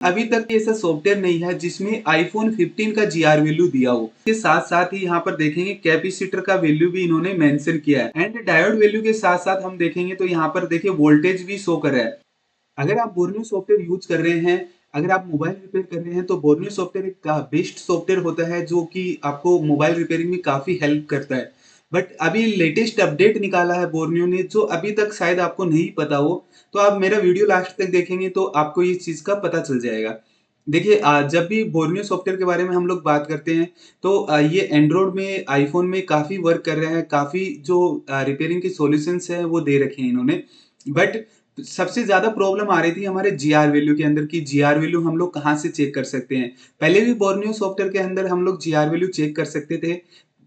अभी तक ऐसा सॉफ्टवेयर नहीं है जिसमें आईफोन 15 का जीआर वैल्यू दिया हो। के साथ साथ ही यहाँ पर देखेंगे कैपेसिटर का वैल्यू भी इन्होंने मेंशन किया है एंड डायोड वैल्यू के साथ साथ हम देखेंगे तो यहाँ पर देखिए वोल्टेज भी शो कर रहा है। अगर आप बोर्नियो सॉफ्टवेयर यूज कर रहे हैं, अगर आप मोबाइल रिपेयर कर रहे हैं तो बोर्नियो सॉफ्टवेयर एक बेस्ट सॉफ्टवेयर होता है जो कि आपको मोबाइल रिपेयरिंग में काफी हेल्प करता है। बट अभी लेटेस्ट अपडेट निकाला है बोर्नियो ने जो अभी तक शायद आपको नहीं पता हो, तो आप मेरा वीडियो लास्ट तक देखेंगे तो आपको इस चीज का पता चल जाएगा। देखिए जब भी बोर्नियो सॉफ्टवेयर के बारे में हम लोग बात करते हैं तो ये एंड्रॉयड में आईफोन में काफी वर्क कर रहा है, काफी जो रिपेयरिंग के सॉल्यूशंस है वो दे रखे हैं इन्होंने। बट सबसे ज्यादा प्रॉब्लम आ रही थी हमारे जीआर वैल्यू के अंदर कि जीआर वैल्यू हम लोग कहाँ से चेक कर सकते हैं। पहले भी बोर्नियो सॉफ्टवेयर के अंदर हम लोग जीआर वैल्यू चेक कर सकते थे,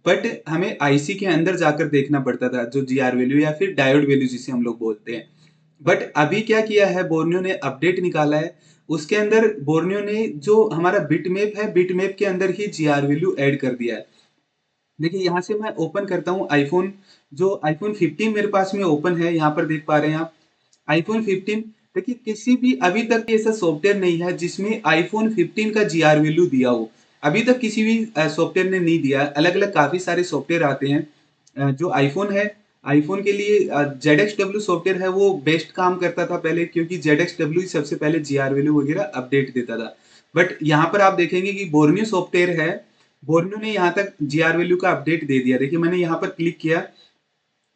बट हमें आईसी के अंदर जाकर देखना पड़ता था जो जीआर वैल्यू या फिर डायोड वैल्यू जिसे हम लोग बोलते हैं। बट अभी क्या किया है बोर्नियो ने अपडेट निकाला है, उसके अंदर बोर्नियो ने जो हमारा बिटमैप है बिटमैप के अंदर ही जीआर वैल्यू ऐड कर दिया है। देखिए यहाँ से मैं ओपन करता हूँ आईफोन, जो आईफोन 15 मेरे पास में ओपन है, यहाँ पर देख पा रहे हैं आप आईफोन 15। देखिए किसी भी अभी तक ऐसा सॉफ्टवेयर नहीं है जिसमें आईफोन 15 का जीआर वैल्यू दिया हो। अभी तक किसी भी सॉफ्टवेयर ने नहीं दिया। अलग अलग काफी सारे सॉफ्टवेयर आते हैं। जो आईफोन है, आईफोन के लिए ZXW सॉफ्टवेयर है वो बेस्ट काम करता था पहले, क्योंकि ZXW ही सबसे पहले जीआर वैल्यू वगैरह अपडेट देता था। बट यहाँ पर आप देखेंगे कि बोर्नियो सॉफ्टवेयर है, बोर्नियो ने यहाँ तक जीआर वैल्यू का अपडेट दे दिया। देखिए मैंने यहाँ पर क्लिक किया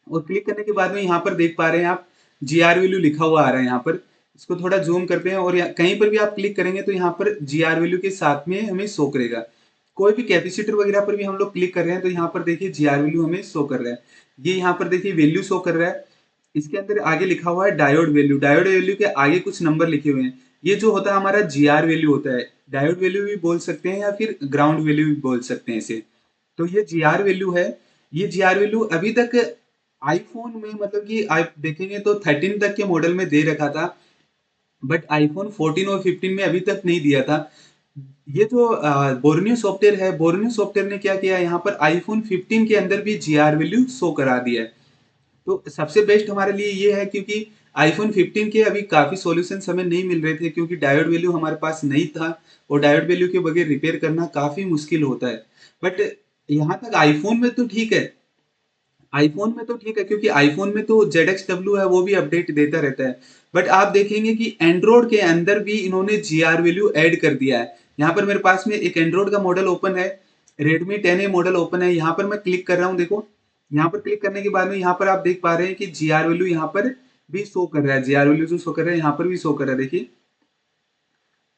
और क्लिक करने के बाद में यहाँ पर देख पा रहे हैं आप जीआर वैल्यू लिखा हुआ आ रहा है यहाँ पर। इसको थोड़ा जूम करते हैं और कहीं पर भी आप क्लिक करेंगे तो यहाँ पर जीआर वैल्यू के साथ में हमें शो करेगा। कोई भी कैपेसिटर वगैरह पर भी हम लोग क्लिक कर रहे हैं तो यहाँ पर देखिए जीआर वैल्यू हमें शो कर रहा है। ये यहाँ पर देखिए वैल्यू शो कर रहा है। इसके अंदर आगे लिखा हुआ है डायोड वैल्यू, डायोड वैल्यू के आगे कुछ नंबर लिखे हुए हैं। ये जो होता है हमारा जीआर वैल्यू होता है। डायोड वैल्यू भी बोल सकते हैं या फिर ग्राउंड वैल्यू भी बोल सकते हैं इसे। तो ये जीआर वैल्यू है। ये जीआर वैल्यू अभी तक आईफोन में मतलब कि आप देखेंगे तो 13 तक के मॉडल में दे रखा था, बट आईफोन 14 और 15 में अभी तक नहीं दिया था। ये जो बोर्नियो सॉफ्टवेयर है, बोर्नियो सॉफ्टवेयर ने क्या किया यहाँ पर आईफोन 15 के अंदर भी जीआर वैल्यू शो करा दिया है। तो सबसे बेस्ट हमारे लिए ये है क्योंकि आईफोन 15 के अभी काफी सॉल्यूशंस हमें नहीं मिल रहे थे क्योंकि डायोड वैल्यू हमारे पास नहीं था और डायोड वैल्यू के बगैर रिपेयर करना काफी मुश्किल होता है। बट यहाँ तक आईफोन में तो ठीक है, आईफोन में तो ठीक है क्योंकि आईफोन में तो ZXW है वो भी अपडेट देता रहता है। बट आप देखेंगे कि एंड्रॉइड के अंदर भी इन्होंने जीआर वैल्यू ऐड कर दिया है। यहाँ पर मेरे पास में एक एंड्रॉइड का मॉडल ओपन है, Redmi 10A मॉडल ओपन है। यहाँ पर मैं क्लिक कर रहा हूँ, देखो यहाँ पर क्लिक करने के बाद में यहाँ पर आप देख पा रहे हैं कि जीआर वैल्यू यहाँ पर भी शो कर रहा है। जीआर वैल्यू जो शो कर रहा है यहाँ पर भी शो कर रहा है। देखिए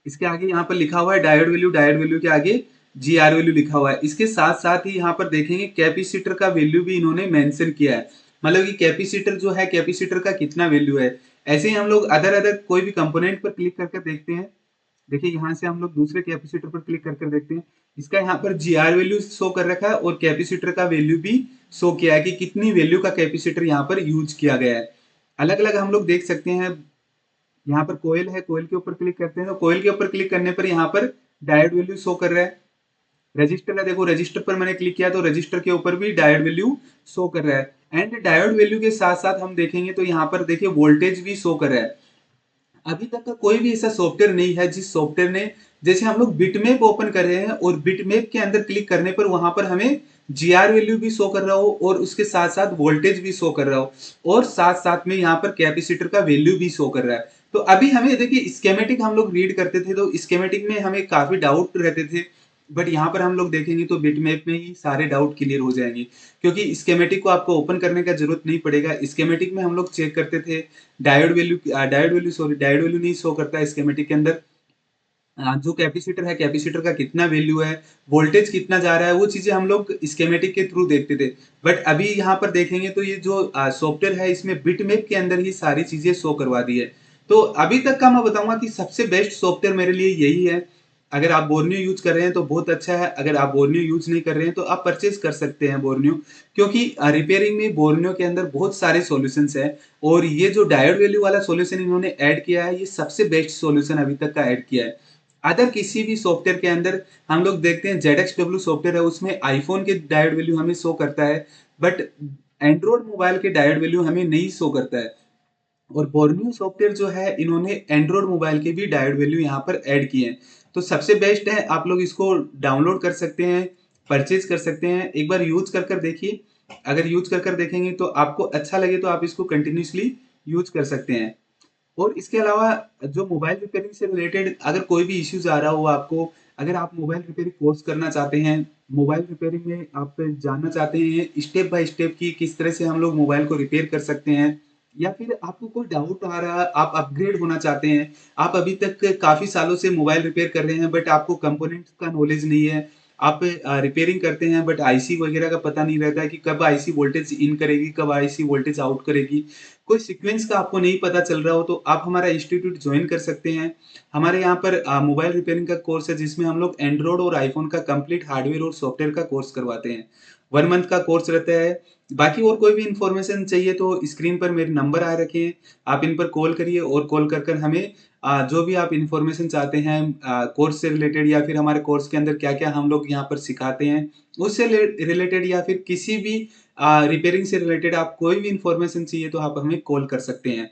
इसके आगे यहाँ पर लिखा हुआ है डायोड वैल्यू, डायोड वैल्यू के आगे जीआर वैल्यू लिखा हुआ है। इसके साथ साथ ही यहाँ पर देखेंगे कैपेसिटर का वैल्यू भी इन्होंने मेंशन किया है, मतलब कि कैपेसिटर जो है कैपेसिटर का कितना वैल्यू है। ऐसे ही हम लोग अदर अदर कोई भी कंपोनेंट पर क्लिक करके देखते हैं। देखिए यहाँ से हम लोग दूसरे कैपेसिटर पर क्लिक करके देखते हैं। इसका यहाँ पर जीआर वैल्यू शो कर रखा है और कैपेसिटर का वैल्यू भी शो किया है कि कितनी वैल्यू का कैपेसिटर यहाँ पर यूज किया गया है। अलग अलग हम लोग देख सकते हैं। यहाँ पर कोयल है, कोयल के ऊपर क्लिक करते हैं तो कोयल के ऊपर क्लिक करने पर यहाँ पर डायोड वैल्यू शो कर रहा है। रजिस्टर है, देखो रजिस्टर पर मैंने क्लिक किया तो रजिस्टर के ऊपर भी डायोड वैल्यू शो कर रहा है एंड डायोड वैल्यू के साथ साथ हम देखेंगे तो यहाँ पर देखिए वोल्टेज भी शो कर रहा है। अभी तक का कोई भी ऐसा सॉफ्टवेयर नहीं है जिस सॉफ्टवेयर ने, जैसे हम लोग बिटमैप ओपन कर रहे हैं और बिटमैप के अंदर क्लिक करने पर वहां पर हमें जीआर वैल्यू भी शो कर रहा हो और उसके साथ साथ वोल्टेज भी शो कर रहा हो और साथ साथ में यहाँ पर कैपेसिटर का वैल्यू भी शो कर रहा है। तो अभी हमें देखिए स्केमेटिक हम लोग रीड करते थे तो स्केमेटिक में हमें काफी डाउट रहते थे, बट यहाँ पर हम लोग देखेंगे तो बिटमैप में ही सारे डाउट क्लियर हो जाएंगे क्योंकि स्केमेटिक को आपको ओपन करने का जरूरत नहीं पड़ेगा। स्केमेटिक में हम लोग चेक करते थे डायोड वैल्यू नहीं शो करता है स्केमेटिक के अंदर। जो कैपेसिटर है कैपेसिटर का कितना वैल्यू है, वोल्टेज कितना जा रहा है, वो चीजें हम लोग स्केमेटिक के थ्रू देखते थे। बट अभी यहाँ पर देखेंगे तो ये जो सॉफ्टवेयर है इसमें बिटमैप के अंदर ही सारी चीजें शो करवा दी है। तो अभी तक का मैं बताऊंगा कि सबसे बेस्ट सॉफ्टवेयर मेरे लिए यही है। अगर आप बोर्नियो यूज कर रहे हैं तो बहुत अच्छा है, अगर आप बोर्नियो यूज नहीं कर रहे हैं तो आप परचेज कर सकते हैं बोर्नियो, क्योंकि रिपेयरिंग में बोर्नियो के अंदर बहुत सारे सॉल्यूशंस है और ये जो डायोड वैल्यू वाला सॉल्यूशन इन्होंने ऐड किया है ये सबसे बेस्ट सॉल्यूशन अभी तक का ऐड किया है। अदर किसी भी सॉफ्टवेयर के अंदर हम लोग देखते हैं ZXW सॉफ्टवेयर है उसमें आईफोन के डायोड वैल्यू हमें शो करता है, बट एंड्रॉइड मोबाइल के डायोड वैल्यू हमें नहीं शो करता है। और बोर्नियो सॉफ्टवेयर जो है इन्होंने एंड्रॉयड मोबाइल के भी डायोड वैल्यू यहाँ पर ऐड किए हैं। तो सबसे बेस्ट है, आप लोग इसको डाउनलोड कर सकते हैं, परचेज कर सकते हैं, एक बार यूज कर देखिए। अगर यूज कर देखेंगे तो आपको अच्छा लगे तो आप इसको कंटिन्यूअसली यूज कर सकते हैं। और इसके अलावा जो मोबाइल रिपेयरिंग से रिलेटेड अगर कोई भी इश्यूज आ रहा हो आपको, अगर आप मोबाइल रिपेयरिंग कोर्स करना चाहते हैं, मोबाइल रिपेयरिंग में आप जानना चाहते हैं स्टेप बाय स्टेप की किस तरह से हम लोग मोबाइल को रिपेयर कर सकते हैं, या फिर आपको कोई डाउट आ रहा है, आप अपग्रेड होना चाहते हैं, आप अभी तक काफी सालों से मोबाइल रिपेयर कर रहे हैं बट आपको कंपोनेंट्स का नॉलेज नहीं है, आप रिपेयरिंग करते हैं बट आईसी वगैरह का पता नहीं रहता है कि कब आईसी वोल्टेज इन करेगी, कब आईसी वोल्टेज आउट करेगी, कोई सीक्वेंस का आपको नहीं पता चल रहा हो, तो आप हमारा इंस्टीट्यूट ज्वाइन कर सकते हैं। हमारे यहाँ पर मोबाइल रिपेयरिंग का कोर्स है जिसमें हम लोग एंड्रॉयड और आईफोन का कंप्लीट हार्डवेयर और सॉफ्टवेयर का कोर्स करवाते हैं। 1 मंथ का कोर्स रहता है। बाकी और कोई भी इंफॉर्मेशन चाहिए तो स्क्रीन पर मेरे नंबर आ रखे हैं, आप इन पर कॉल करिए और कॉल कर हमें जो भी आप इंफॉर्मेशन चाहते हैं कोर्स से रिलेटेड, या फिर हमारे कोर्स के अंदर क्या क्या हम लोग यहाँ पर सिखाते हैं उससे रिलेटेड, या फिर किसी भी रिपेयरिंग से रिलेटेड आप कोई भी इंफॉर्मेशन चाहिए तो आप हमें कॉल कर सकते हैं।